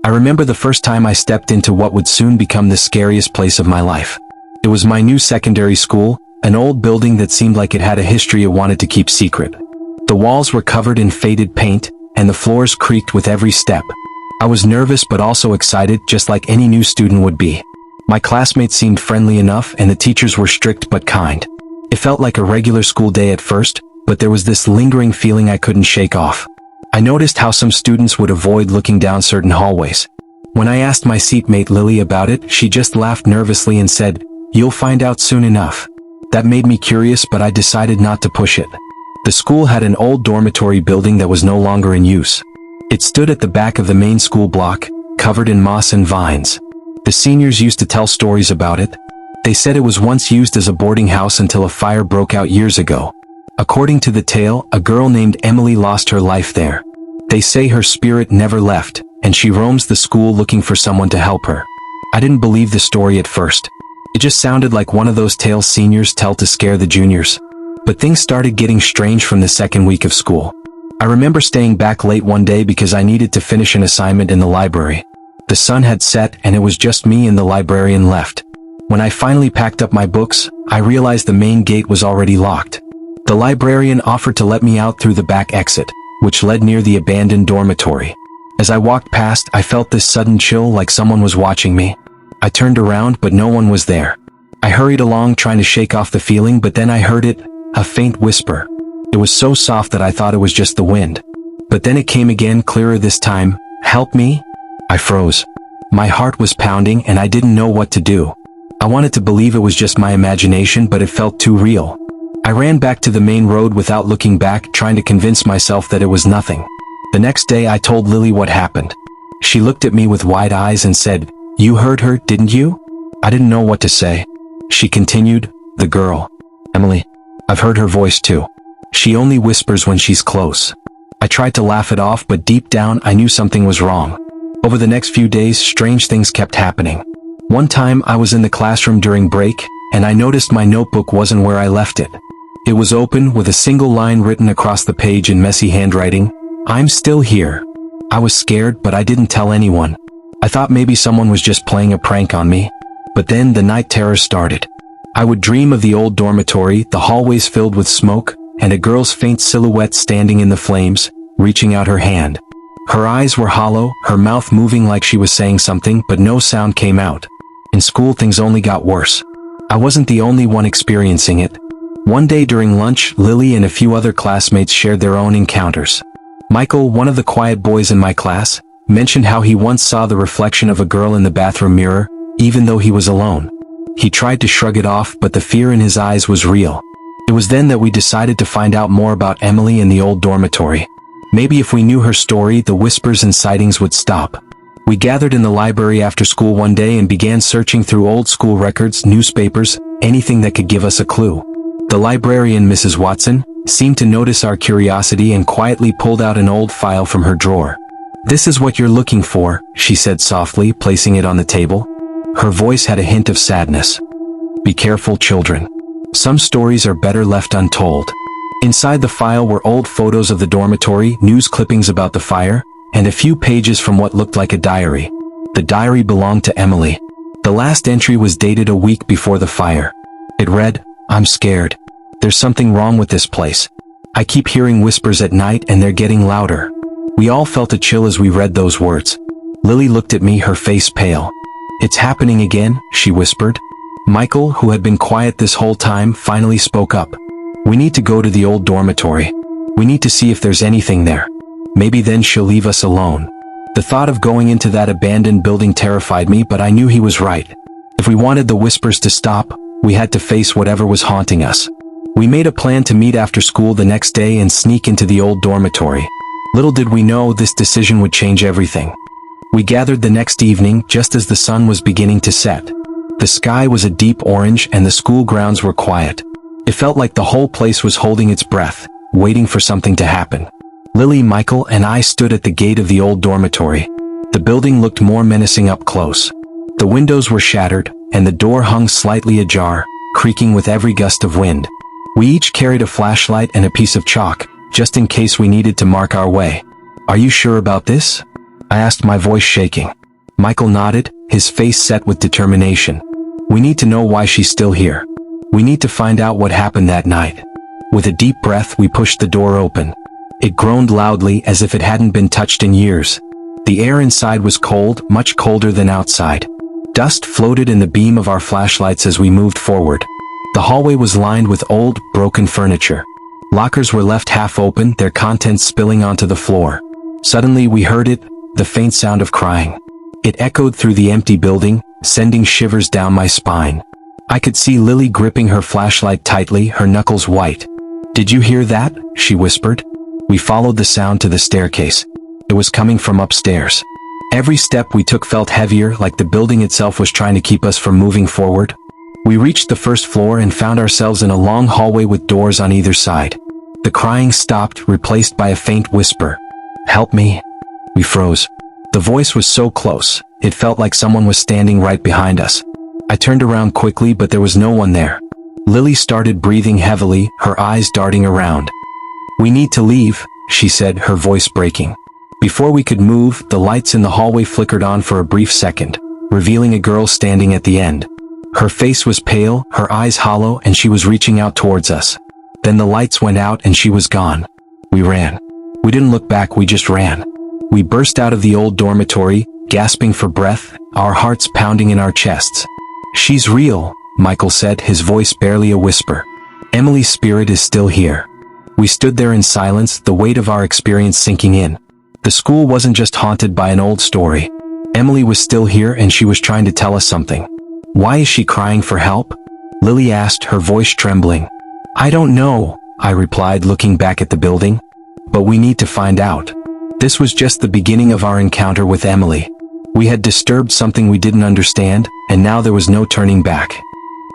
I remember the first time I stepped into what would soon become the scariest place of my life. It was my new secondary school, an old building that seemed like it had a history it wanted to keep secret. The walls were covered in faded paint, and the floors creaked with every step. I was nervous but also excited, just like any new student would be. My classmates seemed friendly enough, and the teachers were strict but kind. It felt like a regular school day at first, but there was this lingering feeling I couldn't shake off. I noticed how some students would avoid looking down certain hallways. When I asked my seatmate Lily about it, she just laughed nervously and said, "You'll find out soon enough." That made me curious, but I decided not to push it. The school had an old dormitory building that was no longer in use. It stood at the back of the main school block, covered in moss and vines. The seniors used to tell stories about it. They said it was once used as a boarding house until a fire broke out years ago. According to the tale, a girl named Emily lost her life there. They say her spirit never left, and she roams the school looking for someone to help her. I didn't believe the story at first. It just sounded like one of those tales seniors tell to scare the juniors. But things started getting strange from the second week of school. I remember staying back late one day because I needed to finish an assignment in the library. The sun had set and it was just me and the librarian left. When I finally packed up my books, I realized the main gate was already locked. The librarian offered to let me out through the back exit, which led near the abandoned dormitory. As I walked past, I felt this sudden chill like someone was watching me. I turned around, but no one was there. I hurried along trying to shake off the feeling, but then I heard it, a faint whisper. It was so soft that I thought it was just the wind. But then it came again, clearer this time. "Help me?" I froze. My heart was pounding and I didn't know what to do. I wanted to believe it was just my imagination, but it felt too real. I ran back to the main road without looking back, trying to convince myself that it was nothing. The next day I told Lily what happened. She looked at me with wide eyes and said, "You heard her, didn't you?" I didn't know what to say. She continued, "The girl. Emily. I've heard her voice too. She only whispers when she's close." I tried to laugh it off, but deep down I knew something was wrong. Over the next few days, strange things kept happening. One time I was in the classroom during break, and I noticed my notebook wasn't where I left it. It was open, with a single line written across the page in messy handwriting, "I'm still here." I was scared, but I didn't tell anyone. I thought maybe someone was just playing a prank on me. But then the night terrors started. I would dream of the old dormitory, the hallways filled with smoke, and a girl's faint silhouette standing in the flames, reaching out her hand. Her eyes were hollow, her mouth moving like she was saying something, but no sound came out. In school, things only got worse. I wasn't the only one experiencing it. One day during lunch, Lily and a few other classmates shared their own encounters. Michael, one of the quiet boys in my class, mentioned how he once saw the reflection of a girl in the bathroom mirror, even though he was alone. He tried to shrug it off, but the fear in his eyes was real. It was then that we decided to find out more about Emily in the old dormitory. Maybe if we knew her story, the whispers and sightings would stop. We gathered in the library after school one day and began searching through old school records, newspapers, anything that could give us a clue. The librarian, Mrs. Watson, seemed to notice our curiosity and quietly pulled out an old file from her drawer. "This is what you're looking for," she said softly, placing it on the table. Her voice had a hint of sadness. "Be careful, children. Some stories are better left untold." Inside the file were old photos of the dormitory, news clippings about the fire, and a few pages from what looked like a diary. The diary belonged to Emily. The last entry was dated a week before the fire. It read, "I'm scared. There's something wrong with this place. I keep hearing whispers at night and they're getting louder." We all felt a chill as we read those words. Lily looked at me, her face pale. "It's happening again," she whispered. Michael, who had been quiet this whole time, finally spoke up. "We need to go to the old dormitory. We need to see if there's anything there. Maybe then she'll leave us alone." The thought of going into that abandoned building terrified me, but I knew he was right. If we wanted the whispers to stop, we had to face whatever was haunting us. We made a plan to meet after school the next day and sneak into the old dormitory. Little did we know this decision would change everything. We gathered the next evening, just as the sun was beginning to set. The sky was a deep orange and the school grounds were quiet. It felt like the whole place was holding its breath, waiting for something to happen. Lily, Michael, and I stood at the gate of the old dormitory. The building looked more menacing up close. The windows were shattered, and the door hung slightly ajar, creaking with every gust of wind. We each carried a flashlight and a piece of chalk, just in case we needed to mark our way. "Are you sure about this?" I asked, my voice shaking. Michael nodded, his face set with determination. We need to know why she's still here. We need to find out what happened that night. With a deep breath, we pushed the door open. It groaned loudly as if it hadn't been touched in years. The air inside was cold, much colder than outside. Dust floated in the beam of our flashlights as we moved forward. The hallway was lined with old, broken furniture. Lockers were left half open, their contents spilling onto the floor. Suddenly we heard it, the faint sound of crying. It echoed through the empty building, sending shivers down my spine. I could see Lily gripping her flashlight tightly, her knuckles white. "Did you hear that?" she whispered. We followed the sound to the staircase. It was coming from upstairs. Every step we took felt heavier, like the building itself was trying to keep us from moving forward. We reached the first floor and found ourselves in a long hallway with doors on either side. The crying stopped, replaced by a faint whisper. "Help me." We froze. The voice was so close, it felt like someone was standing right behind us. I turned around quickly, but there was no one there. Lily started breathing heavily, her eyes darting around. "We need to leave," she said, her voice breaking. Before we could move, the lights in the hallway flickered on for a brief second, revealing a girl standing at the end. Her face was pale, her eyes hollow, and she was reaching out towards us. Then the lights went out and she was gone. We ran. We didn't look back, we just ran. We burst out of the old dormitory, gasping for breath, our hearts pounding in our chests. "She's real," Michael said, his voice barely a whisper. "Emily's spirit is still here." We stood there in silence, the weight of our experience sinking in. The school wasn't just haunted by an old story. Emily was still here and she was trying to tell us something. "Why is she crying for help?" Lily asked, her voice trembling. "I don't know," I replied, looking back at the building. "But we need to find out." This was just the beginning of our encounter with Emily. We had disturbed something we didn't understand, and now there was no turning back.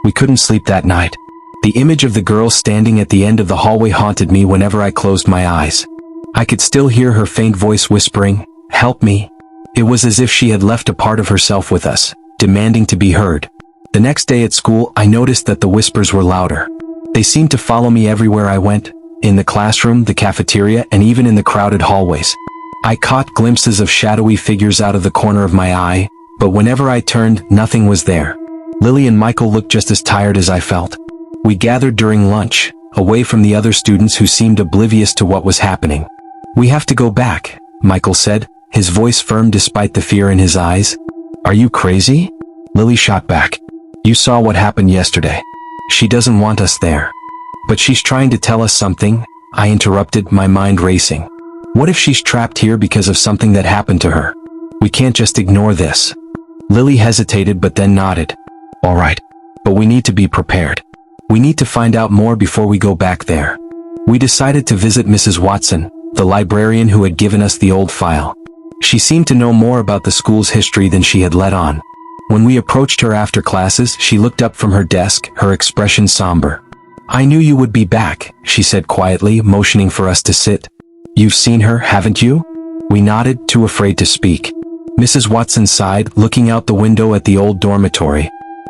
We couldn't sleep that night. The image of the girl standing at the end of the hallway haunted me whenever I closed my eyes. I could still hear her faint voice whispering, "Help me." It was as if she had left a part of herself with us, demanding to be heard. The next day at school, I noticed that the whispers were louder. They seemed to follow me everywhere I went, in the classroom, the cafeteria, and even in the crowded hallways. I caught glimpses of shadowy figures out of the corner of my eye, but whenever I turned, nothing was there. Lily and Michael looked just as tired as I felt. We gathered during lunch, away from the other students who seemed oblivious to what was happening. "We have to go back," Michael said, his voice firm despite the fear in his eyes. "Are you crazy?" Lily shot back. "You saw what happened yesterday. She doesn't want us there." "But she's trying to tell us something," I interrupted, my mind racing. "What if she's trapped here because of something that happened to her? We can't just ignore this." Lily hesitated but then nodded. "All right. But we need to be prepared. We need to find out more before we go back there." We decided to visit Mrs. Watson, the librarian who had given us the old file. She seemed to know more about the school's history than she had let on. When we approached her after classes, she looked up from her desk, her expression somber. "I knew you would be back," she said quietly, motioning for us to sit. "You've seen her, haven't you?" We nodded, too afraid to speak. Mrs. Watson sighed, looking out the window at the old dormitory.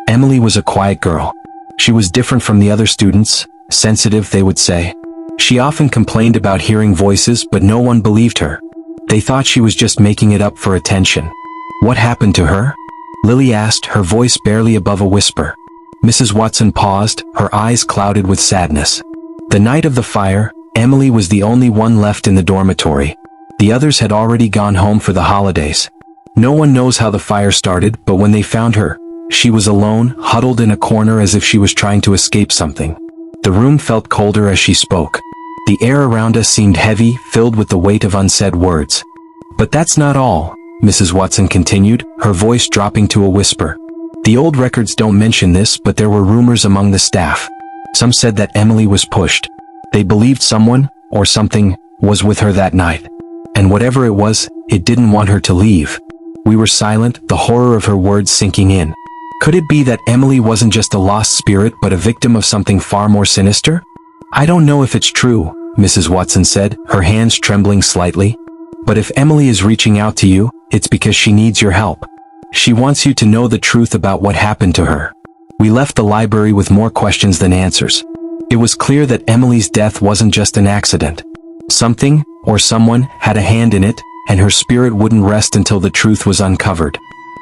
Emily was a quiet girl. She was different from the other students, sensitive, they would say. She often complained about hearing voices, but no one believed her. They thought she was just making it up for attention. "What happened to her?" Lily asked, her voice barely above a whisper. Mrs. Watson paused, her eyes clouded with sadness. "The night of the fire, Emily was the only one left in the dormitory. The others had already gone home for the holidays. No one knows how the fire started, but when they found her, she was alone, huddled in a corner as if she was trying to escape something. The room felt colder as she spoke. The air around us seemed heavy, filled with the weight of unsaid words. But that's not all," Mrs. Watson continued, her voice dropping to a whisper. "The old records don't mention this, but there were rumors among the staff. Some said that Emily was pushed. They believed someone, or something, was with her that night. And whatever it was, it didn't want her to leave." We were silent, the horror of her words sinking in. Could it be that Emily wasn't just a lost spirit but a victim of something far more sinister? "I don't know if it's true," Mrs. Watson said, her hands trembling slightly. "But if Emily is reaching out to you, it's because she needs your help. She wants you to know the truth about what happened to her." We left the library with more questions than answers. It was clear that Emily's death wasn't just an accident. Something, or someone, had a hand in it, and her spirit wouldn't rest until the truth was uncovered.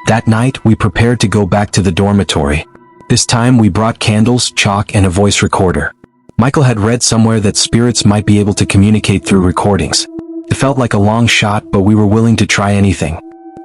That night, we prepared to go back to the dormitory. This time, we brought candles, chalk, and a voice recorder. Michael had read somewhere that spirits might be able to communicate through recordings. It felt like a long shot, but we were willing to try anything.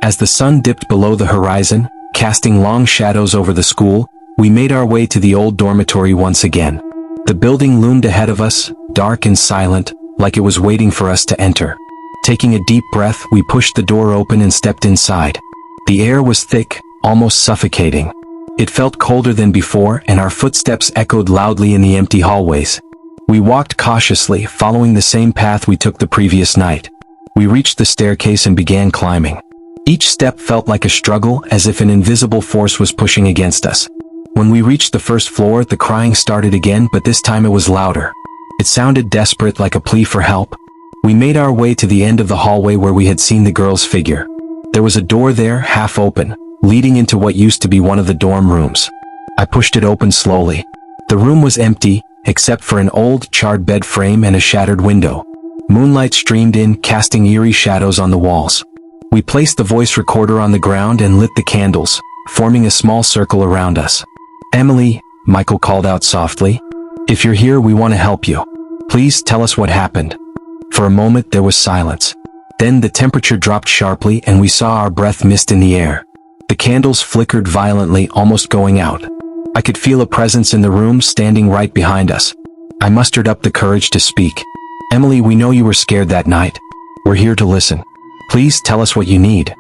As the sun dipped below the horizon, casting long shadows over the school, we made our way to the old dormitory once again. The building loomed ahead of us, dark and silent, like it was waiting for us to enter. Taking a deep breath, we pushed the door open and stepped inside. The air was thick, almost suffocating. It felt colder than before, and our footsteps echoed loudly in the empty hallways. We walked cautiously, following the same path we took the previous night. We reached the staircase and began climbing. Each step felt like a struggle, as if an invisible force was pushing against us. When we reached the first floor, the crying started again, but this time it was louder. It sounded desperate, like a plea for help. We made our way to the end of the hallway where we had seen the girl's figure. There was a door there, half open, leading into what used to be one of the dorm rooms. I pushed it open slowly. The room was empty, except for an old, charred bed frame and a shattered window. Moonlight streamed in, casting eerie shadows on the walls. We placed the voice recorder on the ground and lit the candles, forming a small circle around us. "Emily," Michael called out softly. "If you're here, we want to help you. Please tell us what happened." For a moment there was silence. Then the temperature dropped sharply and we saw our breath mist in the air. The candles flickered violently, almost going out. I could feel a presence in the room, standing right behind us. I mustered up the courage to speak. "Emily, we know you were scared that night. We're here to listen. Please tell us what you need."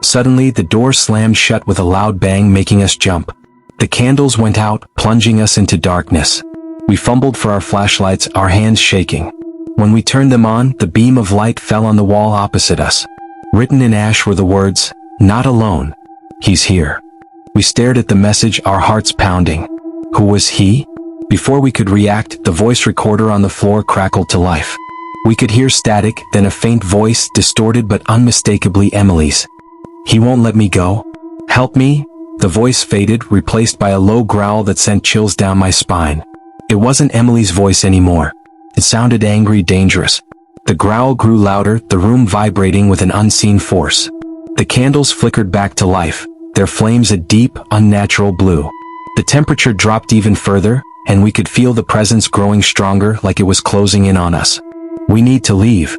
Suddenly, the door slammed shut with a loud bang, making us jump. The candles went out, plunging us into darkness. We fumbled for our flashlights, our hands shaking. When we turned them on, the beam of light fell on the wall opposite us. Written in ash were the words, "Not alone. He's here." We stared at the message, our hearts pounding. Who was he? Before we could react, the voice recorder on the floor crackled to life. We could hear static, then a faint voice, distorted but unmistakably Emily's. "He won't let me go. Help me." The voice faded, replaced by a low growl that sent chills down my spine. It wasn't Emily's voice anymore. It sounded angry, dangerous. The growl grew louder, the room vibrating with an unseen force. The candles flickered back to life, their flames a deep, unnatural blue. The temperature dropped even further, and we could feel the presence growing stronger, like it was closing in on us. "We need to leave,"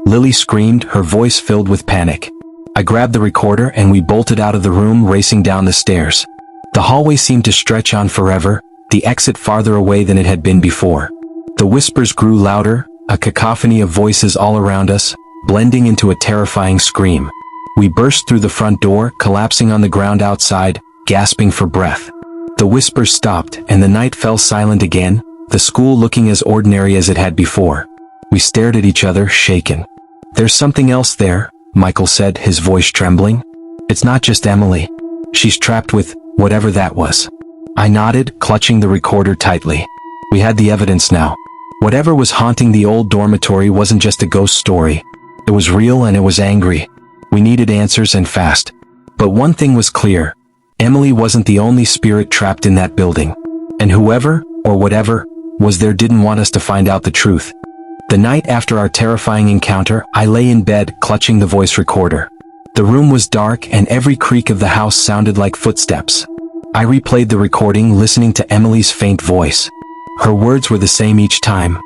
Lily screamed, her voice filled with panic. I grabbed the recorder and we bolted out of the room, racing down the stairs. The hallway seemed to stretch on forever, the exit farther away than it had been before. The whispers grew louder, a cacophony of voices all around us, blending into a terrifying scream. We burst through the front door, collapsing on the ground outside, gasping for breath. The whispers stopped, and the night fell silent again, the school looking as ordinary as it had before. We stared at each other, shaken. "There's something else there," Michael said, his voice trembling. "It's not just Emily. She's trapped with whatever that was." I nodded, clutching the recorder tightly. We had the evidence now. Whatever was haunting the old dormitory wasn't just a ghost story. It was real and it was angry. We needed answers, and fast. But one thing was clear. Emily wasn't the only spirit trapped in that building. And whoever, or whatever, was there didn't want us to find out the truth. The night after our terrifying encounter, I lay in bed, clutching the voice recorder. The room was dark and every creak of the house sounded like footsteps. I replayed the recording, listening to Emily's faint voice. Her words were the same each time.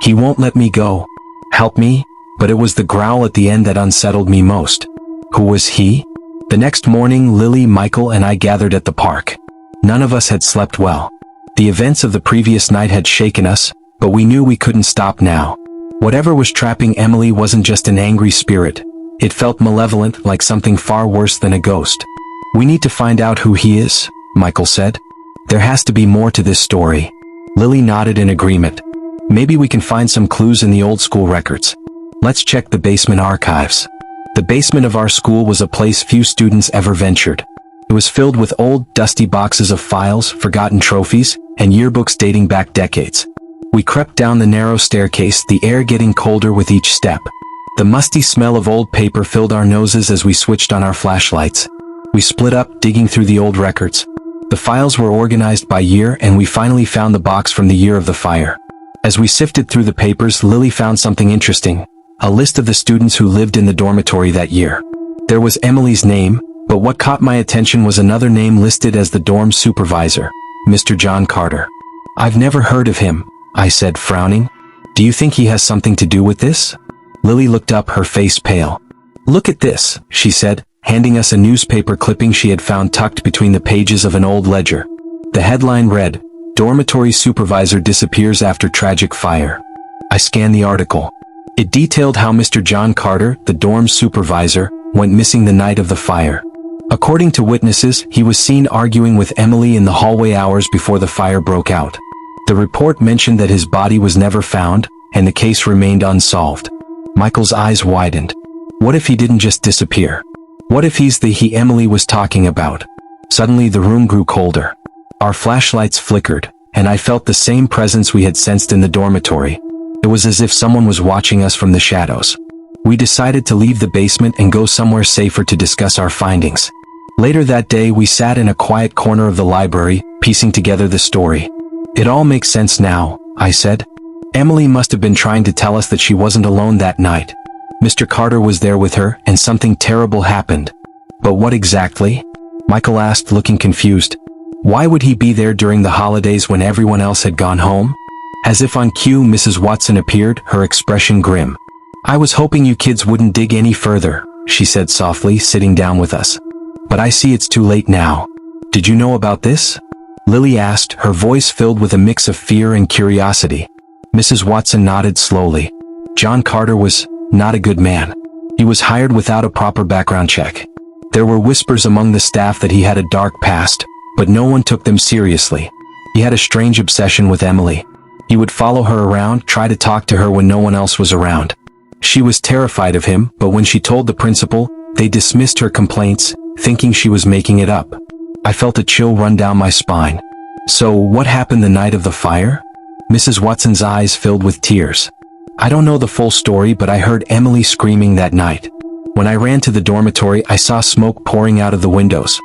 "He won't let me go. Help me." But it was the growl at the end that unsettled me most. Who was he? The next morning, Lily, Michael, and I gathered at the park. None of us had slept well. The events of the previous night had shaken us, but we knew we couldn't stop now. Whatever was trapping Emily wasn't just an angry spirit. It felt malevolent, like something far worse than a ghost. "We need to find out who he is," Michael said. "There has to be more to this story." Lily nodded in agreement. "Maybe we can find some clues in the old school records. Let's check the basement archives." The basement of our school was a place few students ever ventured. It was filled with old, dusty boxes of files, forgotten trophies, and yearbooks dating back decades. We crept down the narrow staircase, the air getting colder with each step. The musty smell of old paper filled our noses as we switched on our flashlights. We split up, digging through the old records. The files were organized by year, and we finally found the box from the year of the fire. As we sifted through the papers, Lily found something interesting. A list of the students who lived in the dormitory that year. There was Emily's name, But what caught my attention was another name listed as the dorm supervisor, Mr. John Carter. "I've never heard of him," I said, frowning. "Do you think he has something to do with this?" Lily looked up, her face pale. "Look at this," she said, handing us a newspaper clipping she had found tucked between the pages of an old ledger. The headline read, "Dormitory Supervisor Disappears After Tragic Fire." I scanned the article. It detailed how Mr. John Carter, the dorm supervisor, went missing the night of the fire. According to witnesses, he was seen arguing with Emily in the hallway hours before the fire broke out. The report mentioned that his body was never found, and the case remained unsolved. Michael's eyes widened. What if he didn't just disappear? What if he's the he Emily was talking about? Suddenly the room grew colder. Our flashlights flickered, and I felt the same presence we had sensed in the dormitory. It was as if someone was watching us from the shadows. We decided to leave the basement and go somewhere safer to discuss our findings. Later that day, we sat in a quiet corner of the library, piecing together the story. "It all makes sense now," I said. "Emily must have been trying to tell us that she wasn't alone that night. Mr. Carter was there with her, and something terrible happened." "But what exactly?" Michael asked, looking confused. "Why would he be there during the holidays when everyone else had gone home?" As if on cue, Mrs. Watson appeared, her expression grim. "I was hoping you kids wouldn't dig any further," she said softly, sitting down with us. "But I see it's too late now. Did you know about this?" Lily asked, her voice filled with a mix of fear and curiosity. Mrs. Watson nodded slowly. "John Carter was not a good man. He was hired without a proper background check. There were whispers among the staff that he had a dark past, but no one took them seriously. He had a strange obsession with Emily. He would follow her around, try to talk to her when no one else was around. She was terrified of him, but when she told the principal, they dismissed her complaints, thinking she was making it up. I felt a chill run down my spine. So, what happened the night of the fire?" Mrs. Watson's eyes filled with tears. "I don't know the full story, but I heard Emily screaming that night. When I ran to the dormitory, I saw smoke pouring out of the windows.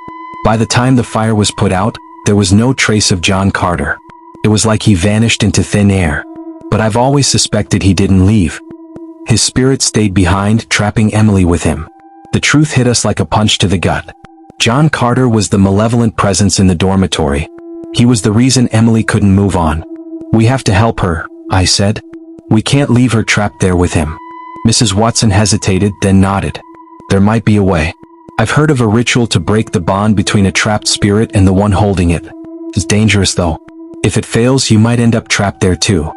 By the time the fire was put out, there was no trace of John Carter. It was like he vanished into thin air. But I've always suspected he didn't leave. His spirit stayed behind, trapping Emily with him." The truth hit us like a punch to the gut. John Carter was the malevolent presence in the dormitory. He was the reason Emily couldn't move on. "We have to help her," I said. "We can't leave her trapped there with him." Mrs. Watson hesitated, then nodded. "There might be a way. I've heard of a ritual to break the bond between a trapped spirit and the one holding it. It's dangerous though. If it fails, you might end up trapped there too."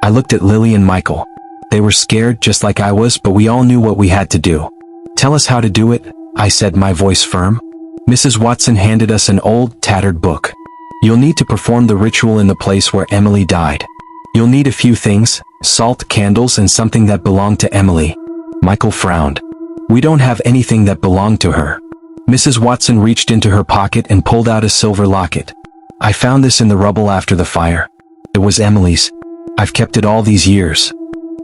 I looked at Lily and Michael. They were scared just like I was, but we all knew what we had to do. "Tell us how to do it," I said, my voice firm. Mrs. Watson handed us an old, tattered book. "You'll need to perform the ritual in the place where Emily died. You'll need a few things, salt, candles, and something that belonged to Emily." Michael frowned. "We don't have anything that belonged to her." Mrs. Watson reached into her pocket and pulled out a silver locket. "I found this in the rubble after the fire. It was Emily's. I've kept it all these years."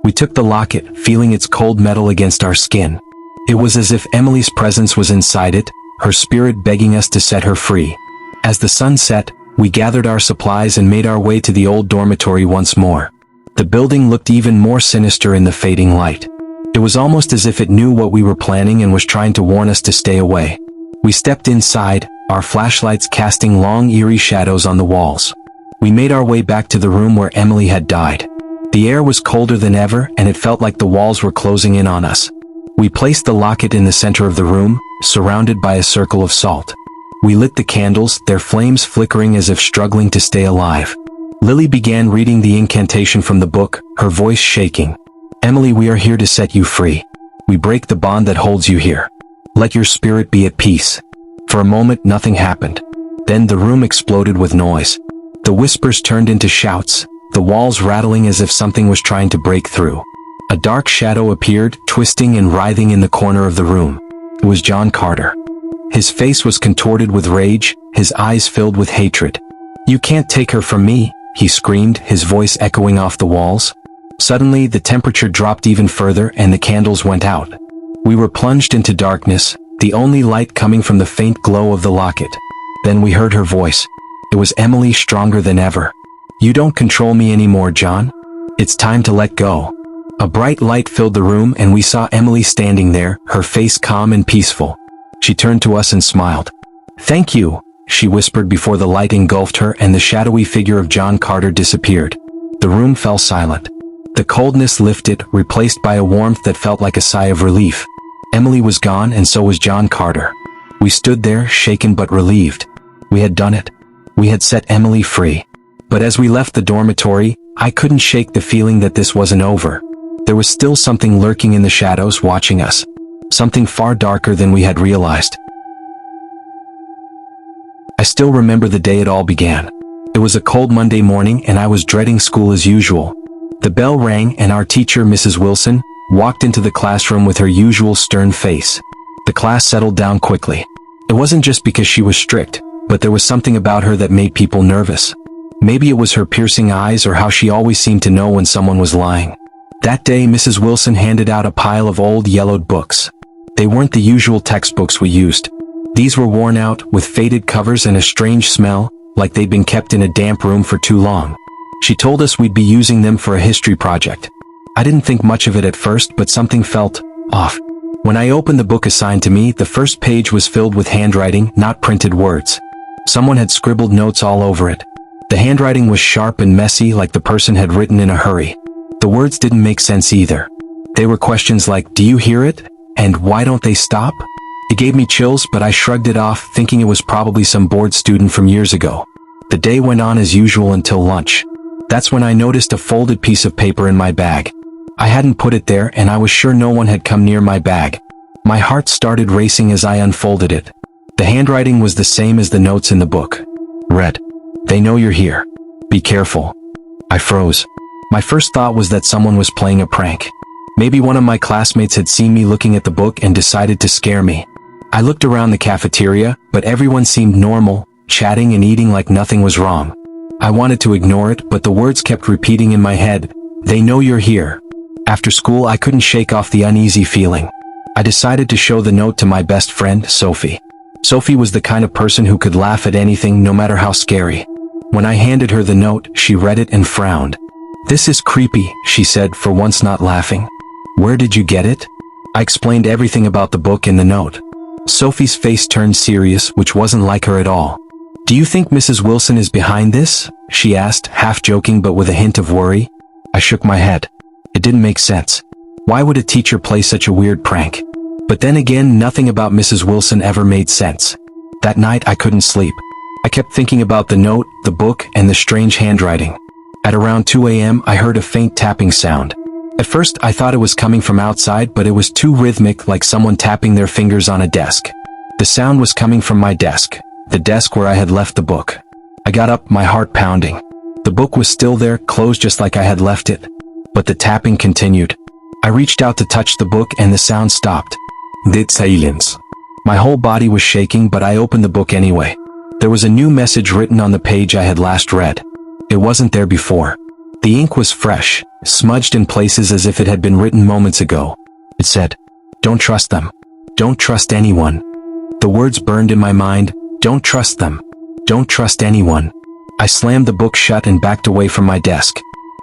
We took the locket, feeling its cold metal against our skin. It was as if Emily's presence was inside it, her spirit begging us to set her free. As the sun set, we gathered our supplies and made our way to the old dormitory once more. The building looked even more sinister in the fading light. It was almost as if it knew what we were planning and was trying to warn us to stay away. We stepped inside, our flashlights casting long, eerie shadows on the walls. We made our way back to the room where Emily had died. The air was colder than ever, and it felt like the walls were closing in on us. We placed the locket in the center of the room, surrounded by a circle of salt. We lit the candles, their flames flickering as if struggling to stay alive. Lily began reading the incantation from the book, her voice shaking. "Emily, we are here to set you free. We break the bond that holds you here. Let your spirit be at peace." For a moment, nothing happened. Then the room exploded with noise. The whispers turned into shouts, the walls rattling as if something was trying to break through. A dark shadow appeared, twisting and writhing in the corner of the room. It was John Carter. His face was contorted with rage, his eyes filled with hatred. "You can't take her from me," he screamed, his voice echoing off the walls. Suddenly, the temperature dropped even further and the candles went out. We were plunged into darkness, the only light coming from the faint glow of the locket. Then we heard her voice. It was Emily, stronger than ever. "You don't control me anymore, John. It's time to let go." A bright light filled the room and we saw Emily standing there, her face calm and peaceful. She turned to us and smiled. "Thank you," she whispered before the light engulfed her and the shadowy figure of John Carter disappeared. The room fell silent. The coldness lifted, replaced by a warmth that felt like a sigh of relief. Emily was gone and so was John Carter. We stood there, shaken but relieved. We had done it. We had set Emily free. But as we left the dormitory, I couldn't shake the feeling that this wasn't over. There was still something lurking in the shadows watching us. Something far darker than we had realized. I still remember the day it all began. It was a cold Monday morning and I was dreading school as usual. The bell rang and our teacher, Mrs. Wilson, walked into the classroom with her usual stern face. The class settled down quickly. It wasn't just because she was strict, but there was something about her that made people nervous. Maybe it was her piercing eyes or how she always seemed to know when someone was lying. That day, Mrs. Wilson handed out a pile of old yellowed books. They weren't the usual textbooks we used. These were worn out, with faded covers and a strange smell, like they'd been kept in a damp room for too long. She told us we'd be using them for a history project. I didn't think much of it at first, but something felt off. When I opened the book assigned to me, the first page was filled with handwriting, not printed words. Someone had scribbled notes all over it. The handwriting was sharp and messy, like the person had written in a hurry. The words didn't make sense either. They were questions like, "Do you hear it?" and "Why don't they stop?" It gave me chills, but I shrugged it off, thinking it was probably some bored student from years ago. The day went on as usual until lunch. That's when I noticed a folded piece of paper in my bag. I hadn't put it there, and I was sure no one had come near my bag. My heart started racing as I unfolded it. The handwriting was the same as the notes in the book. Read, "They know you're here. Be careful." I froze. My first thought was that someone was playing a prank. Maybe one of my classmates had seen me looking at the book and decided to scare me. I looked around the cafeteria, but everyone seemed normal, chatting and eating like nothing was wrong. I wanted to ignore it, but the words kept repeating in my head, "They know you're here." After school, I couldn't shake off the uneasy feeling. I decided to show the note to my best friend, Sophie. Sophie was the kind of person who could laugh at anything, no matter how scary. When I handed her the note, she read it and frowned. "This is creepy," she said, for once not laughing. "Where did you get it?" I explained everything about the book in the note. Sophie's face turned serious, which wasn't like her at all. "Do you think Mrs. Wilson is behind this?" she asked, half joking but with a hint of worry. I shook my head. It didn't make sense. Why would a teacher play such a weird prank? But then again, nothing about Mrs. Wilson ever made sense. That night I couldn't sleep. I kept thinking about the note, the book, and the strange handwriting. At around 2 a.m. I heard a faint tapping sound. At first I thought it was coming from outside, but it was too rhythmic, like someone tapping their fingers on a desk. The sound was coming from my desk, the desk where I had left the book. I got up, my heart pounding. The book was still there, closed just like I had left it. But the tapping continued. I reached out to touch the book and the sound stopped. Dead silence. My whole body was shaking, but I opened the book anyway. There was a new message written on the page I had last read. It wasn't there before. The ink was fresh, smudged in places as if it had been written moments ago. It said, "Don't trust them. Don't trust anyone." The words burned in my mind. Don't trust them. Don't trust anyone. I slammed the book shut and backed away from my desk.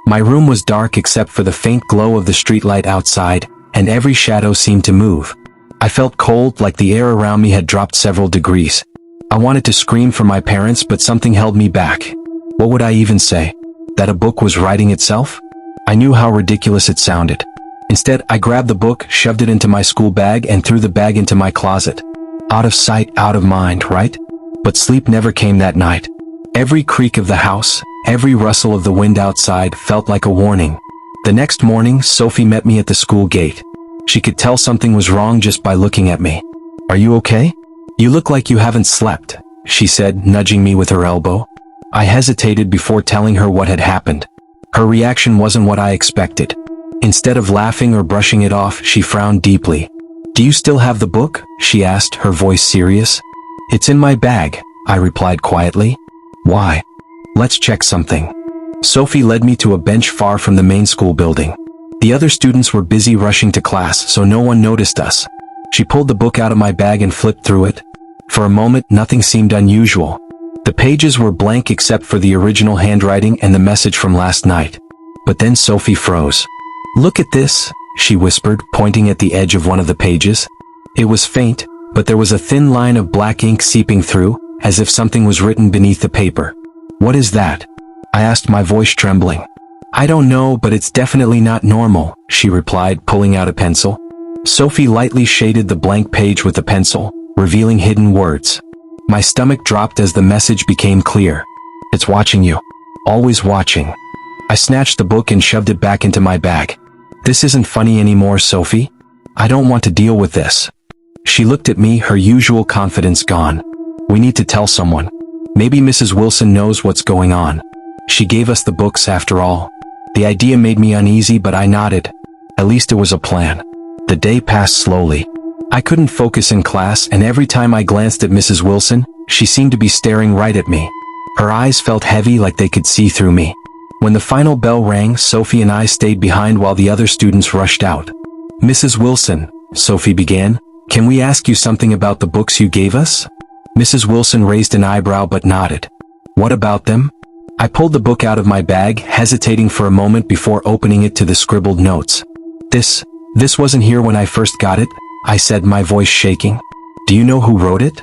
My room was dark except for the faint glow of the streetlight outside, and every shadow seemed to move. I felt cold, like the air around me had dropped several degrees. I wanted to scream for my parents, but something held me back. What would I even say? That a book was writing itself? I knew how ridiculous it sounded. Instead, I grabbed the book, shoved it into my school bag, and threw the bag into my closet. Out of sight, out of mind, right? But sleep never came that night. Every creak of the house, every rustle of the wind outside felt like a warning. The next morning, Sophie met me at the school gate. She could tell something was wrong just by looking at me. "Are you okay? You look like you haven't slept," she said, nudging me with her elbow. I hesitated before telling her what had happened. Her reaction wasn't what I expected. Instead of laughing or brushing it off, she frowned deeply. "Do you still have the book?" she asked, her voice serious. "It's in my bag," I replied quietly. "Why?" "Let's check something." Sophie led me to a bench far from the main school building. The other students were busy rushing to class, so no one noticed us. She pulled the book out of my bag and flipped through it. For a moment, nothing seemed unusual. The pages were blank except for the original handwriting and the message from last night. But then Sophie froze. "Look at this," she whispered, pointing at the edge of one of the pages. It was faint, but there was a thin line of black ink seeping through, as if something was written beneath the paper. "What is that?" I asked, my voice trembling. "I don't know, but it's definitely not normal," she replied, pulling out a pencil. Sophie lightly shaded the blank page with the pencil, revealing hidden words. My stomach dropped as the message became clear. "It's watching you. Always watching." I snatched the book and shoved it back into my bag. "This isn't funny anymore, Sophie. I don't want to deal with this." She looked at me, her usual confidence gone. "We need to tell someone. Maybe Mrs. Wilson knows what's going on. She gave us the books after all." The idea made me uneasy, but I nodded. At least it was a plan. The day passed slowly. I couldn't focus in class, and every time I glanced at Mrs. Wilson, she seemed to be staring right at me. Her eyes felt heavy, like they could see through me. When the final bell rang, Sophie and I stayed behind while the other students rushed out. "Mrs. Wilson," Sophie began, "can we ask you something about the books you gave us?" Mrs. Wilson raised an eyebrow but nodded. "What about them?" I pulled the book out of my bag, hesitating for a moment before opening it to the scribbled notes. This wasn't here when I first got it," I said, my voice shaking. "Do you know who wrote it?"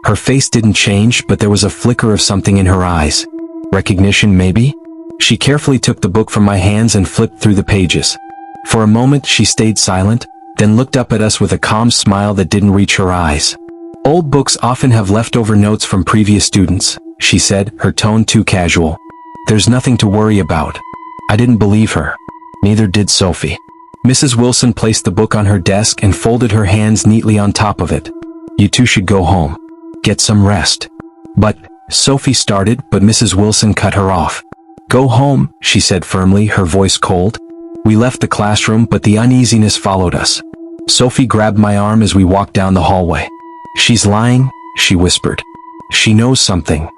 Her face didn't change, but there was a flicker of something in her eyes. Recognition, maybe? She carefully took the book from my hands and flipped through the pages. For a moment she stayed silent, then looked up at us with a calm smile that didn't reach her eyes. "Old books often have leftover notes from previous students," she said, her tone too casual. "There's nothing to worry about." I didn't believe her. Neither did Sophie. Mrs. Wilson placed the book on her desk and folded her hands neatly on top of it. "You two should go home. Get some rest." "But," Sophie started, but Mrs. Wilson cut her off. "Go home," she said firmly, her voice cold. We left the classroom, but the uneasiness followed us. Sophie grabbed my arm as we walked down the hallway. "She's lying," she whispered. "She knows something."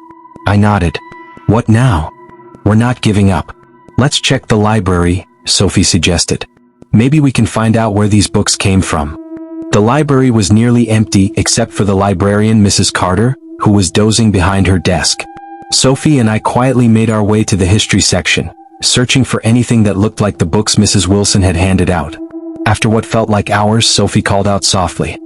I nodded. "What now?" "We're not giving up. Let's check the library," Sophie suggested. "Maybe we can find out where these books came from." The library was nearly empty except for the librarian, Mrs. Carter, who was dozing behind her desk. Sophie and I quietly made our way to the history section, searching for anything that looked like the books Mrs. Wilson had handed out. After what felt like hours, Sophie called out softly.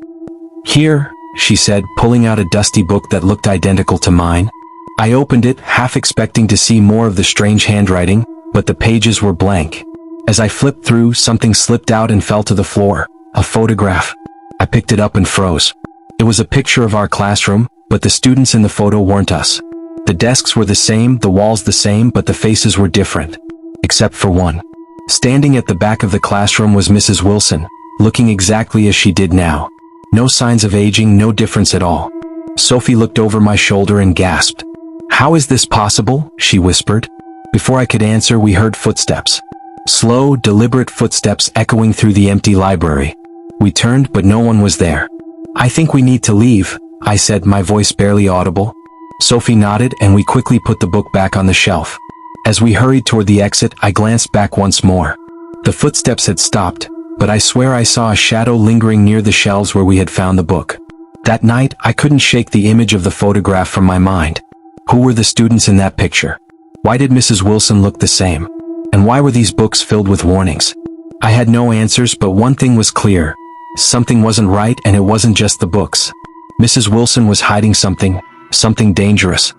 "Here," she said, pulling out a dusty book that looked identical to mine. I opened it, half expecting to see more of the strange handwriting, but the pages were blank. As I flipped through, something slipped out and fell to the floor. A photograph. I picked it up and froze. It was a picture of our classroom, but the students in the photo weren't us. The desks were the same, the walls the same, but the faces were different. Except for one. Standing at the back of the classroom was Mrs. Wilson, looking exactly as she did now. No signs of aging, no difference at all. Sophie looked over my shoulder and gasped. "How is this possible?" she whispered. Before I could answer, we heard footsteps. Slow, deliberate footsteps echoing through the empty library. We turned, but no one was there. "I think we need to leave," I said, my voice barely audible. Sophie nodded, and we quickly put the book back on the shelf. As we hurried toward the exit, I glanced back once more. The footsteps had stopped, but I swear I saw a shadow lingering near the shelves where we had found the book. That night, I couldn't shake the image of the photograph from my mind. Who were the students in that picture? Why did Mrs. Wilson look the same? And why were these books filled with warnings? I had no answers, but one thing was clear. Something wasn't right, and it wasn't just the books. Mrs. Wilson was hiding something dangerous.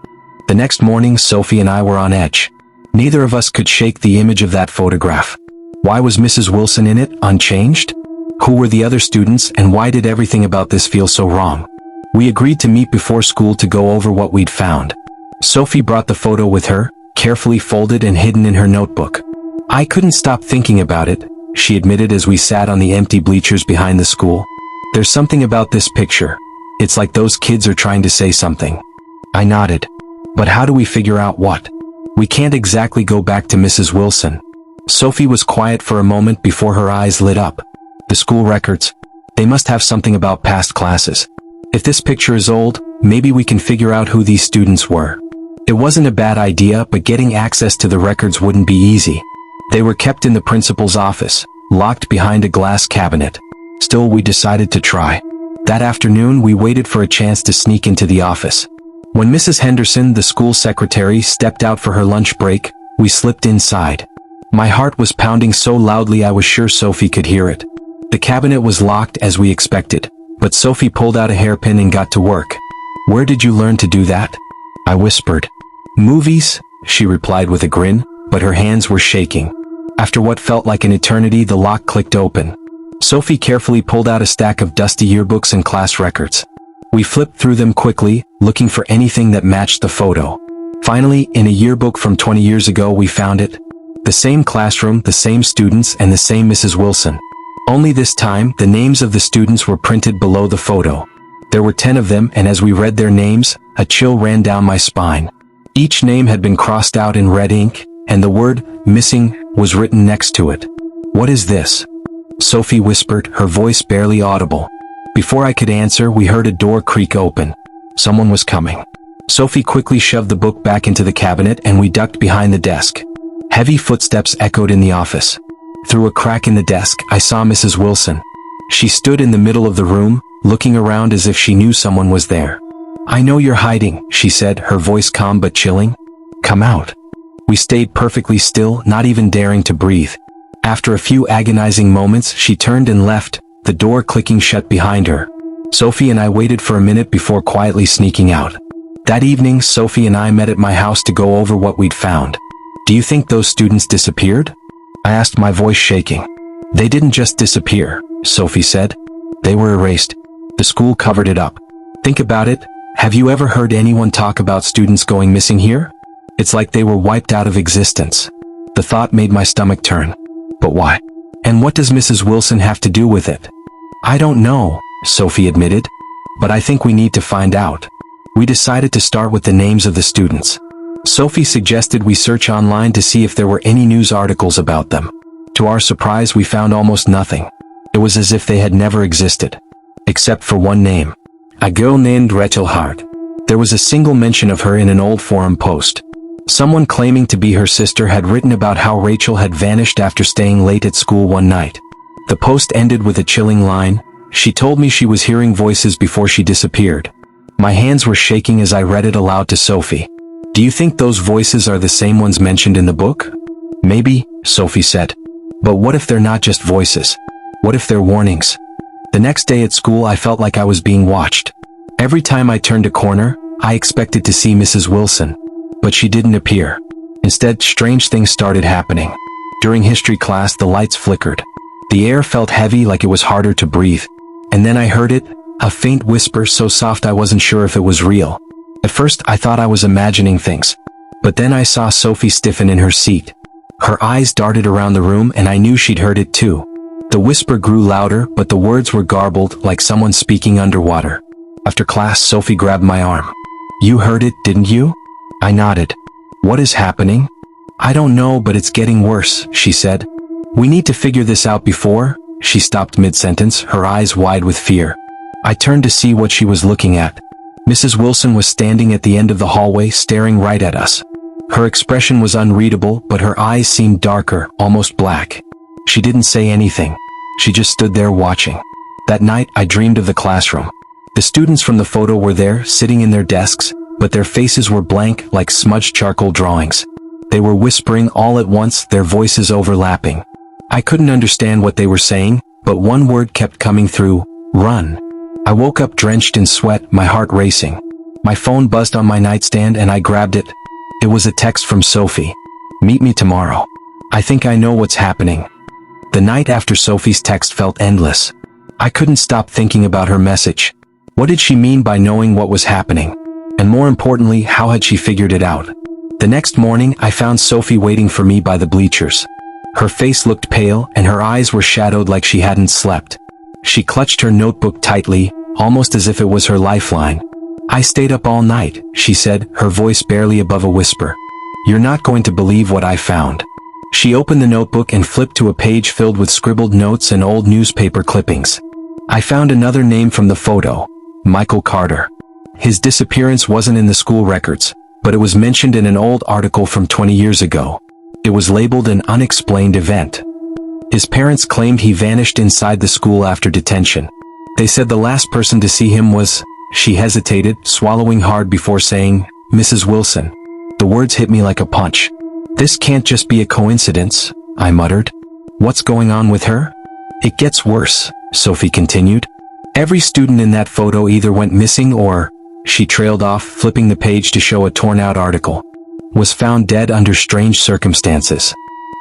The next morning, Sophie and I were on edge. Neither of us could shake the image of that photograph. Why was Mrs. Wilson in it, unchanged? Who were the other students, and why did everything about this feel so wrong? We agreed to meet before school to go over what we'd found. Sophie brought the photo with her, carefully folded and hidden in her notebook. "I couldn't stop thinking about it," she admitted as we sat on the empty bleachers behind the school. "There's something about this picture. It's like those kids are trying to say something." I nodded. "But how do we figure out what? We can't exactly go back to Mrs. Wilson." Sophie was quiet for a moment before her eyes lit up. "The school records. They must have something about past classes. If this picture is old, maybe we can figure out who these students were." It wasn't a bad idea, but getting access to the records wouldn't be easy. They were kept in the principal's office, locked behind a glass cabinet. Still, we decided to try. That afternoon, we waited for a chance to sneak into the office. When Mrs. Henderson, the school secretary, stepped out for her lunch break, we slipped inside. My heart was pounding so loudly I was sure Sophie could hear it. The cabinet was locked as we expected, But Sophie pulled out a hairpin and got to work. "Where did you learn to do that?" I whispered. "Movies," she replied with a grin, but her hands were shaking. After what felt like an eternity, the lock clicked open. Sophie carefully pulled out a stack of dusty yearbooks and class records. We flipped through them quickly, looking for anything that matched the photo. Finally, in a yearbook from 20 years ago, we found it. The same classroom, the same students, and the same Mrs. Wilson. Only this time, the names of the students were printed below the photo. There were 10 of them, and as we read their names, a chill ran down my spine. Each name had been crossed out in red ink, and the word, "missing," was written next to it. "What is this?" Sophie whispered, her voice barely audible. Before I could answer, we heard a door creak open. Someone was coming. Sophie quickly shoved the book back into the cabinet and we ducked behind the desk. Heavy footsteps echoed in the office. Through a crack in the desk, I saw Mrs. Wilson. She stood in the middle of the room, looking around as if she knew someone was there. "I know you're hiding," she said, her voice calm but chilling. "Come out." We stayed perfectly still, not even daring to breathe. After a few agonizing moments, she turned and left, the door clicking shut behind her. Sophie and I waited for a minute before quietly sneaking out. That evening, Sophie and I met at my house to go over what we'd found. "Do you think those students disappeared?" I asked, my voice shaking. "They didn't just disappear," Sophie said. "They were erased. The school covered it up. Think about it. Have you ever heard anyone talk about students going missing here? It's like they were wiped out of existence." The thought made my stomach turn. But why? And what does Mrs. Wilson have to do with it? "I don't know," Sophie admitted. "But I think we need to find out." We decided to start with the names of the students. Sophie suggested we search online to see if there were any news articles about them. To our surprise, we found almost nothing. It was as if they had never existed. Except for one name. A girl named Rachel Hart. There was a single mention of her in an old forum post. Someone claiming to be her sister had written about how Rachel had vanished after staying late at school one night. The post ended with a chilling line, "She told me she was hearing voices before she disappeared." My hands were shaking as I read it aloud to Sophie. "Do you think those voices are the same ones mentioned in the book?" "Maybe," Sophie said. "But what if they're not just voices? What if they're warnings?" The next day at school, I felt like I was being watched. Every time I turned a corner, I expected to see Mrs. Wilson. But she didn't appear. Instead, strange things started happening. During history class, the lights flickered. The air felt heavy, like it was harder to breathe. And then I heard it, a faint whisper so soft I wasn't sure if it was real. At first, I thought I was imagining things. But then I saw Sophie stiffen in her seat. Her eyes darted around the room and I knew she'd heard it too. The whisper grew louder, but the words were garbled, like someone speaking underwater. After class, Sophie grabbed my arm. "You heard it, didn't you?" I nodded. "What is happening?" "I don't know, but it's getting worse," she said. "We need to figure this out before..." She stopped mid-sentence, her eyes wide with fear. I turned to see what she was looking at. Mrs. Wilson was standing at the end of the hallway, staring right at us. Her expression was unreadable, but her eyes seemed darker, almost black. She didn't say anything. She just stood there watching. That night, I dreamed of the classroom. The students from the photo were there, sitting in their desks, but their faces were blank, like smudged charcoal drawings. They were whispering all at once, their voices overlapping. I couldn't understand what they were saying, but one word kept coming through: run. I woke up drenched in sweat, my heart racing. My phone buzzed on my nightstand and I grabbed it. It was a text from Sophie. "Meet me tomorrow. I think I know what's happening." The night after Sophie's text felt endless. I couldn't stop thinking about her message. What did she mean by knowing what was happening? And more importantly, how had she figured it out? The next morning, I found Sophie waiting for me by the bleachers. Her face looked pale, and her eyes were shadowed like she hadn't slept. She clutched her notebook tightly, almost as if it was her lifeline. "I stayed up all night," she said, her voice barely above a whisper. "You're not going to believe what I found." She opened the notebook and flipped to a page filled with scribbled notes and old newspaper clippings. I found another name from the photo: Michael Carter. His disappearance wasn't in the school records, but it was mentioned in an old article from 20 years ago. It was labeled an unexplained event. His parents claimed he vanished inside the school after detention. They said the last person to see him was... She hesitated, swallowing hard before saying, "Mrs. Wilson." The words hit me like a punch. "This can't just be a coincidence," I muttered. "What's going on with her?" "It gets worse," Sophie continued. Every student in that photo either went missing or, she trailed off, flipping the page to show a torn-out article, was found dead under strange circumstances.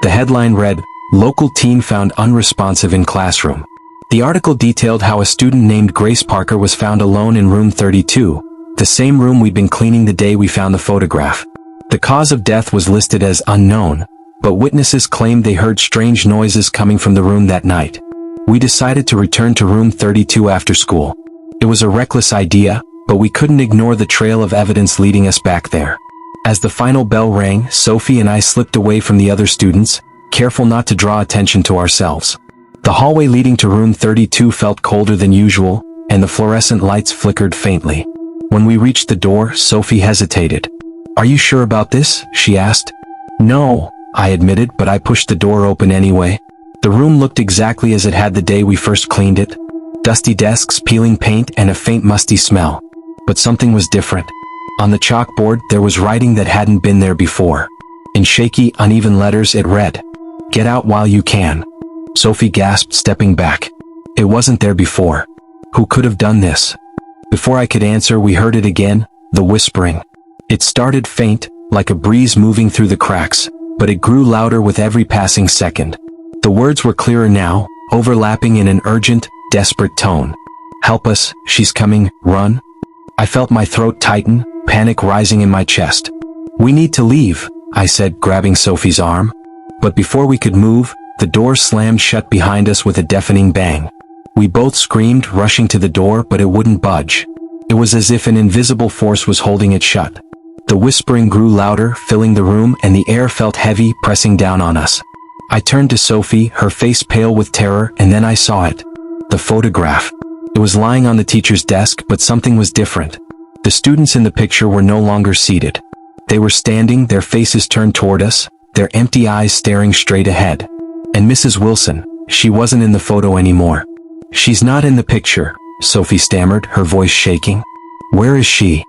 The headline read, "Local teen found unresponsive in classroom." The article detailed how a student named Grace Parker was found alone in room 32, the same room we'd been cleaning the day we found the photograph. The cause of death was listed as unknown, but witnesses claimed they heard strange noises coming from the room that night. We decided to return to room 32 after school. It was a reckless idea, but we couldn't ignore the trail of evidence leading us back there. As the final bell rang, Sophie and I slipped away from the other students, careful not to draw attention to ourselves. The hallway leading to room 32 felt colder than usual, and the fluorescent lights flickered faintly. When we reached the door, Sophie hesitated. "Are you sure about this?" she asked. "No," I admitted, but I pushed the door open anyway. The room looked exactly as it had the day we first cleaned it. Dusty desks, peeling paint, and a faint musty smell. But something was different. On the chalkboard, there was writing that hadn't been there before. In shaky, uneven letters it read, "Get out while you can." Sophie gasped, stepping back. It wasn't there before. Who could have done this? Before I could answer, we heard it again, the whispering. It started faint, like a breeze moving through the cracks, but it grew louder with every passing second. The words were clearer now, overlapping in an urgent, desperate tone. "Help us, she's coming, run." I felt my throat tighten, panic rising in my chest. "We need to leave," I said, grabbing Sophie's arm. But before we could move, the door slammed shut behind us with a deafening bang. We both screamed, rushing to the door, but it wouldn't budge. It was as if an invisible force was holding it shut. The whispering grew louder, filling the room, and the air felt heavy, pressing down on us. I turned to Sophie, her face pale with terror, and then I saw it. The photograph. It was lying on the teacher's desk, but something was different. The students in the picture were no longer seated. They were standing, their faces turned toward us, their empty eyes staring straight ahead. And Mrs. Wilson, she wasn't in the photo anymore. "She's not in the picture," Sophie stammered, her voice shaking. "Where is she?"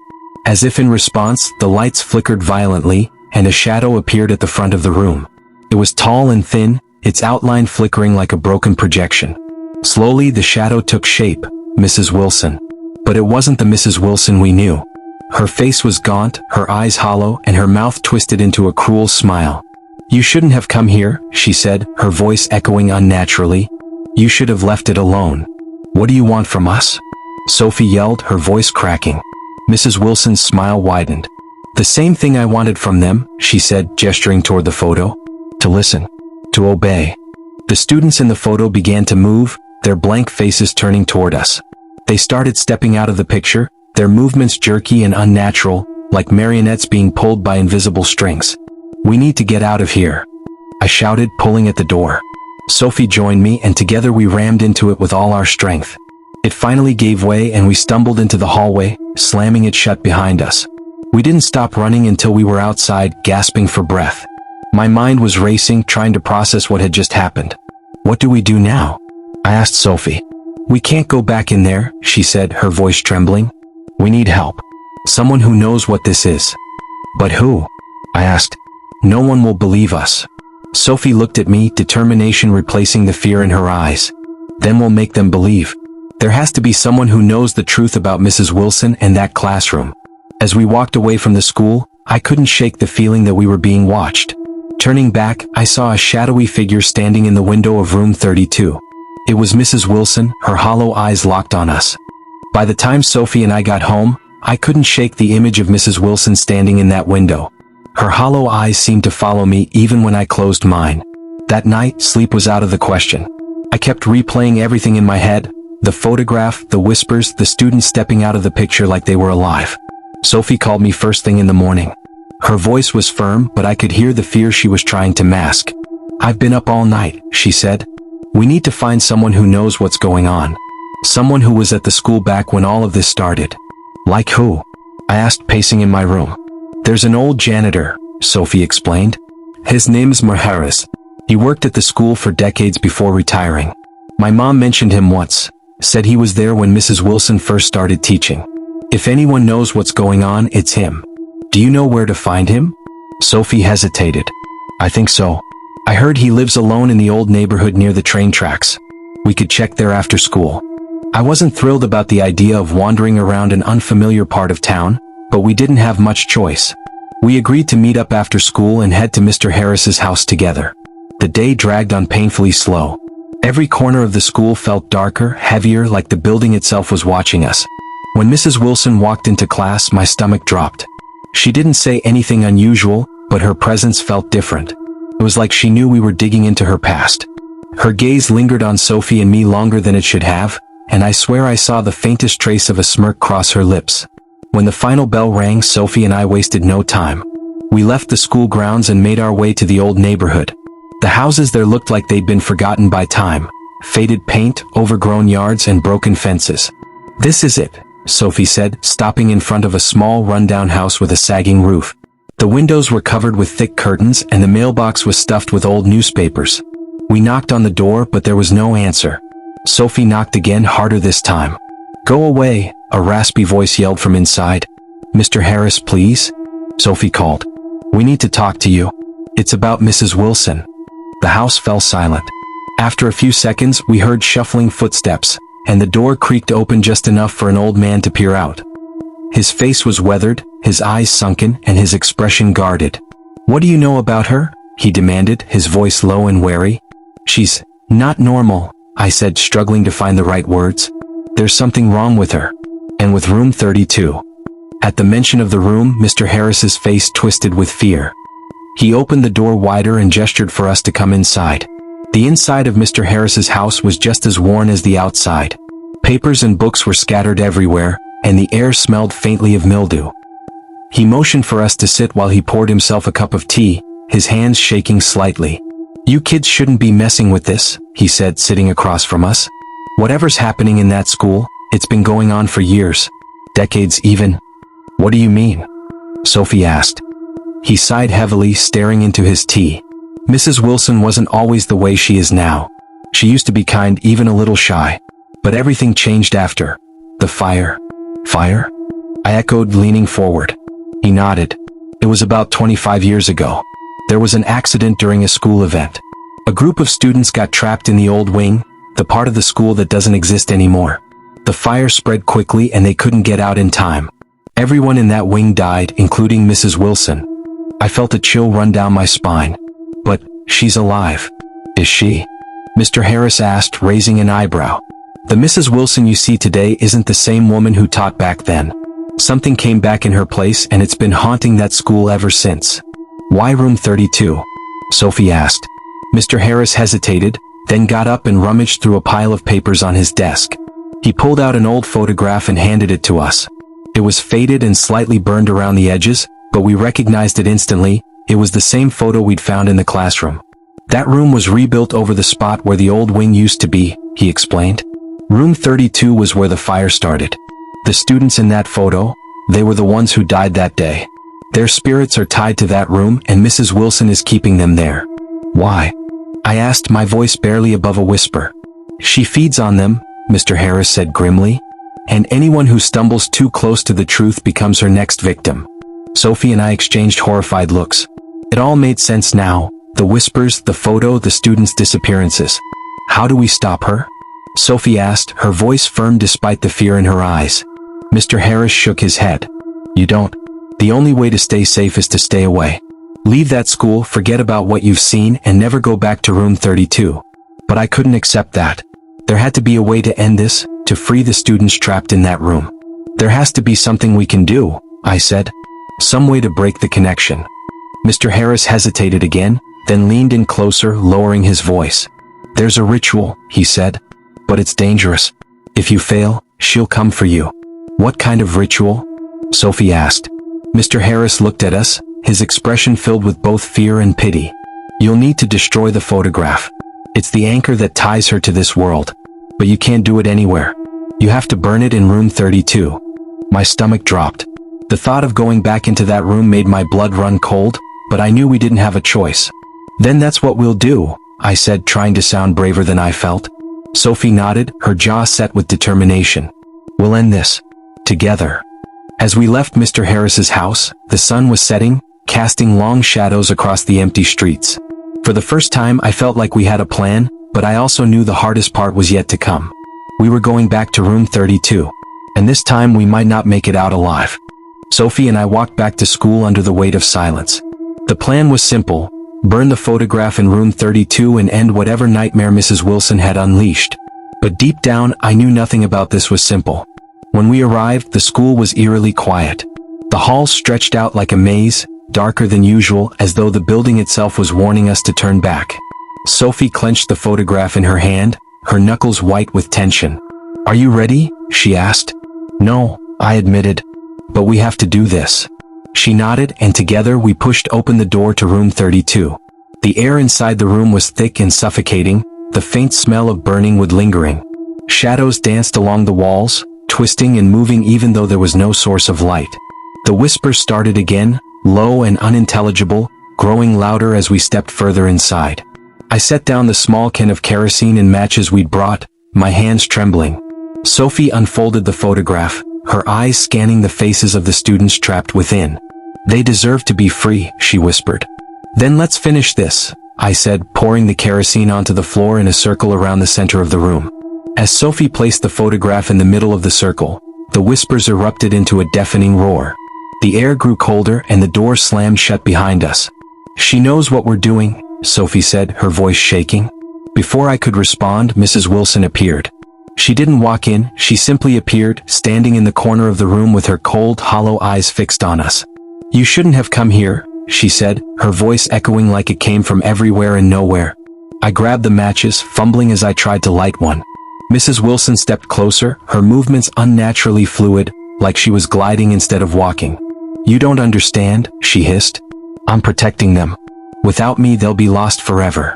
As if in response, the lights flickered violently, and a shadow appeared at the front of the room. It was tall and thin, its outline flickering like a broken projection. Slowly, the shadow took shape, Mrs. Wilson. But it wasn't the Mrs. Wilson we knew. Her face was gaunt, her eyes hollow, and her mouth twisted into a cruel smile. "You shouldn't have come here," she said, her voice echoing unnaturally. "You should have left it alone." "What do you want from us?" Sophie yelled, her voice cracking. Mrs. Wilson's smile widened. "The same thing I wanted from them," she said, gesturing toward the photo. "To listen. To obey." The students in the photo began to move, their blank faces turning toward us. They started stepping out of the picture, their movements jerky and unnatural, like marionettes being pulled by invisible strings. "We need to get out of here," I shouted, pulling at the door. Sophie joined me, and together we rammed into it with all our strength. It finally gave way, and we stumbled into the hallway, slamming it shut behind us. We didn't stop running until we were outside, gasping for breath. My mind was racing, trying to process what had just happened. "What do we do now?" I asked Sophie. "We can't go back in there," she said, her voice trembling. "We need help. Someone who knows what this is." "But who?" I asked. "No one will believe us." Sophie looked at me, determination replacing the fear in her eyes. "Then we'll make them believe. There has to be someone who knows the truth about Mrs. Wilson and that classroom." As we walked away from the school, I couldn't shake the feeling that we were being watched. Turning back, I saw a shadowy figure standing in the window of room 32. It was Mrs. Wilson, her hollow eyes locked on us. By the time Sophie and I got home, I couldn't shake the image of Mrs. Wilson standing in that window. Her hollow eyes seemed to follow me even when I closed mine. That night, sleep was out of the question. I kept replaying everything in my head, the photograph, the whispers, the students stepping out of the picture like they were alive. Sophie called me first thing in the morning. Her voice was firm, but I could hear the fear she was trying to mask. "I've been up all night," she said. "We need to find someone who knows what's going on. Someone who was at the school back when all of this started." "Like who?" I asked, pacing in my room. "There's an old janitor," Sophie explained. "His name's Maharis. He worked at the school for decades before retiring. My mom mentioned him once, said he was there when Mrs. Wilson first started teaching. If anyone knows what's going on, it's him. Do you know where to find him?" Sophie hesitated. "I think so. I heard he lives alone in the old neighborhood near the train tracks. We could check there after school." I wasn't thrilled about the idea of wandering around an unfamiliar part of town, but we didn't have much choice. We agreed to meet up after school and head to Mr. Harris's house together. The day dragged on painfully slow. Every corner of the school felt darker, heavier, like the building itself was watching us. When Mrs. Wilson walked into class, my stomach dropped. She didn't say anything unusual, but her presence felt different. It was like she knew we were digging into her past. Her gaze lingered on Sophie and me longer than it should have, and I swear I saw the faintest trace of a smirk cross her lips. When the final bell rang, Sophie and I wasted no time. We left the school grounds and made our way to the old neighborhood. The houses there looked like they'd been forgotten by time. Faded paint, overgrown yards, and broken fences. "This is it," Sophie said, stopping in front of a small rundown house with a sagging roof. The windows were covered with thick curtains and the mailbox was stuffed with old newspapers. We knocked on the door, but there was no answer. Sophie knocked again, harder this time. "Go away," a raspy voice yelled from inside. "Mr. Harris, please?" Sophie called. "We need to talk to you. It's about Mrs. Wilson." The house fell silent. After a few seconds, we heard shuffling footsteps, and the door creaked open just enough for an old man to peer out. His face was weathered, his eyes sunken, and his expression guarded. "What do you know about her?" he demanded, his voice low and wary. "She's not normal," I said, struggling to find the right words. "There's something wrong with her. And with room 32. At the mention of the room, Mr. Harris's face twisted with fear. He opened the door wider and gestured for us to come inside. The inside of Mr. Harris's house was just as worn as the outside. Papers and books were scattered everywhere, and the air smelled faintly of mildew. He motioned for us to sit while he poured himself a cup of tea, his hands shaking slightly. "You kids shouldn't be messing with this," he said, sitting across from us. "Whatever's happening in that school, it's been going on for years. Decades even." "What do you mean?" Sophie asked. He sighed heavily, staring into his tea. "Mrs. Wilson wasn't always the way she is now. She used to be kind, even a little shy. But everything changed after. The fire." "Fire?" I echoed, leaning forward. He nodded. "It was about 25 years ago. There was an accident during a school event. A group of students got trapped in the old wing, the part of the school that doesn't exist anymore. The fire spread quickly and they couldn't get out in time. Everyone in that wing died, including Mrs. Wilson. I felt a chill run down my spine. But she's alive. Is she?" Mr. Harris asked, raising an eyebrow. "The Mrs. Wilson you see today isn't the same woman who taught back then. Something came back in her place and it's been haunting that school ever since." "Why room 32? Sophie asked. Mr. Harris hesitated, then got up and rummaged through a pile of papers on his desk. He pulled out an old photograph and handed it to us. It was faded and slightly burned around the edges, but we recognized it instantly. It was the same photo we'd found in the classroom. "That room was rebuilt over the spot where the old wing used to be," he explained. "Room 32 was where the fire started. The students in that photo, they were the ones who died that day. Their spirits are tied to that room and Mrs. Wilson is keeping them there." "Why?" I asked, my voice barely above a whisper. "She feeds on them," Mr. Harris said grimly. "And anyone who stumbles too close to the truth becomes her next victim." Sophie and I exchanged horrified looks. It all made sense now. The whispers, the photo, the students' disappearances. "How do we stop her?" Sophie asked, her voice firm despite the fear in her eyes. Mr. Harris shook his head. "You don't. The only way to stay safe is to stay away. Leave that school, forget about what you've seen, and never go back to room 32. But I couldn't accept that. There had to be a way to end this, to free the students trapped in that room. "There has to be something we can do," I said. "Some way to break the connection." Mr. Harris hesitated again, then leaned in closer, lowering his voice. "There's a ritual," he said. "But it's dangerous. If you fail, she'll come for you." "What kind of ritual?" Sophie asked. Mr. Harris looked at us, his expression filled with both fear and pity. "You'll need to destroy the photograph. It's the anchor that ties her to this world. But you can't do it anywhere. You have to burn it in room 32. My stomach dropped. The thought of going back into that room made my blood run cold, but I knew we didn't have a choice. "Then that's what we'll do," I said, trying to sound braver than I felt. Sophie nodded, her jaw set with determination. "We'll end this. Together." As we left Mr. Harris's house, the sun was setting, casting long shadows across the empty streets. For the first time, I felt like we had a plan, but I also knew the hardest part was yet to come. We were going back to room 32. And this time we might not make it out alive. Sophie and I walked back to school under the weight of silence. The plan was simple: burn the photograph in room 32 and end whatever nightmare Mrs. Wilson had unleashed. But deep down, I knew nothing about this was simple. When we arrived, the school was eerily quiet. The halls stretched out like a maze, darker than usual, as though the building itself was warning us to turn back. Sophie clenched the photograph in her hand, her knuckles white with tension. "Are you ready?" she asked. "No," I admitted. "But we have to do this." She nodded, and together we pushed open the door to room 32. The air inside the room was thick and suffocating, the faint smell of burning wood lingering. Shadows danced along the walls, twisting and moving even though there was no source of light. The whispers started again, low and unintelligible, growing louder as we stepped further inside. I set down the small can of kerosene and matches we'd brought, my hands trembling. Sophie unfolded the photograph, her eyes scanning the faces of the students trapped within. "They deserve to be free," she whispered. "Then let's finish this," I said, pouring the kerosene onto the floor in a circle around the center of the room. As Sophie placed the photograph in the middle of the circle, the whispers erupted into a deafening roar. The air grew colder and the door slammed shut behind us. "She knows what we're doing," Sophie said, her voice shaking. Before I could respond, Mrs. Wilson appeared. She didn't walk in, she simply appeared, standing in the corner of the room with her cold, hollow eyes fixed on us. "You shouldn't have come here," she said, her voice echoing like it came from everywhere and nowhere. I grabbed the matches, fumbling as I tried to light one. Mrs. Wilson stepped closer, her movements unnaturally fluid, like she was gliding instead of walking. "You don't understand," she hissed. "I'm protecting them. Without me they'll be lost forever."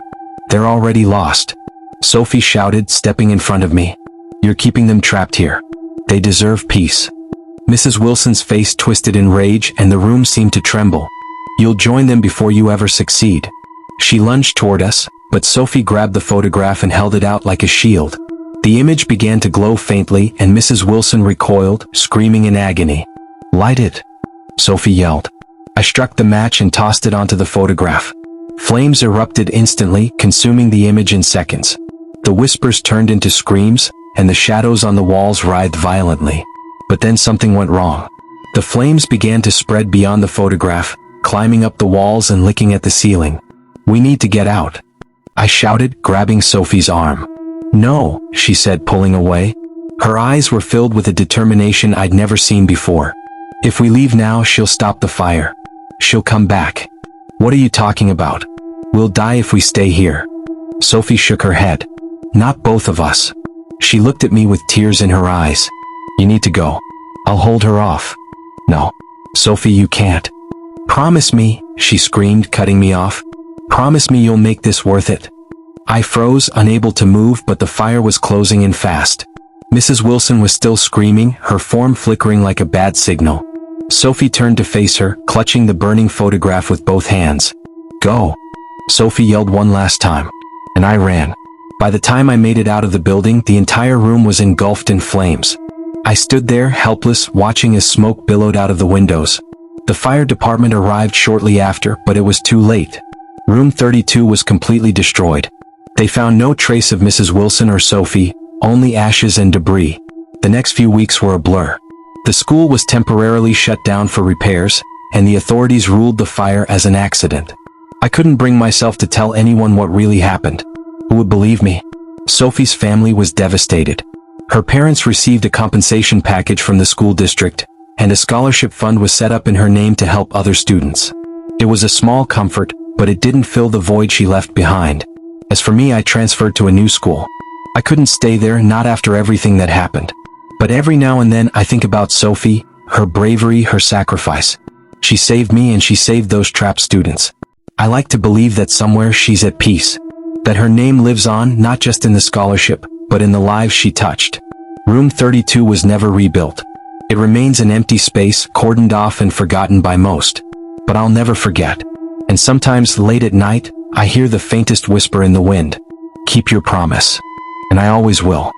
"They're already lost," Sophie shouted, stepping in front of me. "You're keeping them trapped here. They deserve peace." Mrs. Wilson's face twisted in rage and the room seemed to tremble. "You'll join them before you ever succeed." She lunged toward us, but Sophie grabbed the photograph and held it out like a shield. The image began to glow faintly and Mrs. Wilson recoiled, screaming in agony. "Light it," Sophie yelled. I struck the match and tossed it onto the photograph. Flames erupted instantly, consuming the image in seconds. The whispers turned into screams, and the shadows on the walls writhed violently. But then something went wrong. The flames began to spread beyond the photograph, climbing up the walls and licking at the ceiling. "We need to get out," I shouted, grabbing Sophie's arm. "No," she said, pulling away. Her eyes were filled with a determination I'd never seen before. "If we leave now, she'll stop the fire. She'll come back." "What are you talking about? We'll die if we stay here." Sophie shook her head. "Not both of us." She looked at me with tears in her eyes. "You need to go. I'll hold her off." "No. Sophie, you can't." "Promise me," she screamed, cutting me off. "Promise me you'll make this worth it." I froze, unable to move, but the fire was closing in fast. Mrs. Wilson was still screaming, her form flickering like a bad signal. Sophie turned to face her, clutching the burning photograph with both hands. "Go!" Sophie yelled one last time. And I ran. By the time I made it out of the building, the entire room was engulfed in flames. I stood there, helpless, watching as smoke billowed out of the windows. The fire department arrived shortly after, but it was too late. Room 32 was completely destroyed. They found no trace of Mrs. Wilson or Sophie, only ashes and debris. The next few weeks were a blur. The school was temporarily shut down for repairs, and the authorities ruled the fire as an accident. I couldn't bring myself to tell anyone what really happened. Who would believe me? Sophie's family was devastated. Her parents received a compensation package from the school district, and a scholarship fund was set up in her name to help other students. It was a small comfort, but it didn't fill the void she left behind. As for me, I transferred to a new school. I couldn't stay there, not after everything that happened. But every now and then I think about Sophie, her bravery, her sacrifice. She saved me and she saved those trapped students. I like to believe that somewhere she's at peace. That her name lives on, not just in the scholarship, but in the lives she touched. Room 32 was never rebuilt. It remains an empty space, cordoned off and forgotten by most. But I'll never forget. And sometimes late at night, I hear the faintest whisper in the wind. "Keep your promise." And I always will.